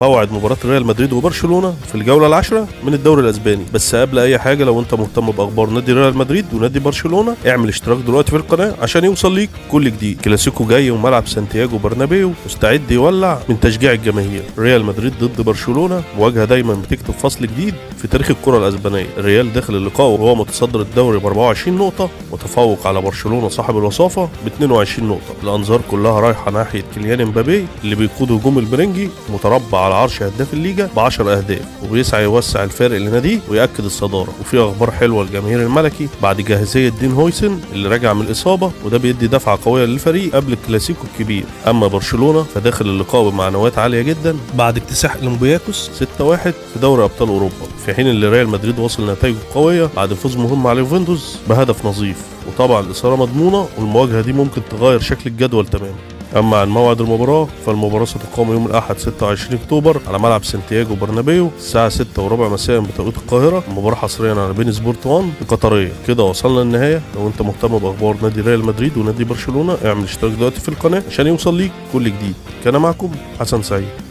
موعد مباراة ريال مدريد وبرشلونة في الجولة العاشرة من الدوري الأسباني. بس قبل أي حاجة، لو أنت مهتم بأخبار نادي ريال مدريد ونادي برشلونة، اعمل اشتراك دلوقتي في القناة عشان يوصل ليك كل جديد. كلاسيكو جاي وملعب سانتياغو برنابيو مستعد يولع من تشجيع الجماهير. ريال مدريد ضد برشلونة، مواجهة دايما بتكتب فصل جديد في تاريخ الكرة الأسبانية. الريال داخل اللقاء وهو متصدر الدوري ب 24 نقطة، متفوق على برشلونة صاحب الوصافة ب 22 نقطة. الأنظار كلها رايحة ناحية كيليان امبابي اللي بيقود هجوم المرنجي، متربع على عرش هداف الليجا ب10 اهداف، وبيسعى يوسع الفارق لناديه ويأكد الصدارة. وفي اخبار حلوه للجماهير الملكي بعد جاهزيه دين هويسن اللي راجع من الاصابه، وده بيدي دفعه قويه للفريق قبل الكلاسيكو الكبير. اما برشلونه فداخل اللقاء بمعنويات عاليه جدا بعد اكتساح اولمبياكوس 6-1 في دوري ابطال اوروبا، في حين اللي ريال مدريد وصل نتائجه قويه بعد فوز مهم على يوفنتوس بهدف نظيف. وطبعا الاثاره مضمونه، والمواجهه دي ممكن تغير شكل الجدول تماما. أما عن موعد المباراة، فالمباراة ستقام يوم الأحد 26 أكتوبر على ملعب سانتياغو برنابيو الساعة 6:15 مساء بتوقيت القاهرة. المباراة حصريا على بين سبورت 1 القطرية. كده وصلنا للنهاية. لو أنت مهتم بأخبار نادي ريال مدريد ونادي برشلونة، اعمل اشتراك دلوقتي في القناة عشان يوصل ليك كل جديد. كان معكم حسن سعيد.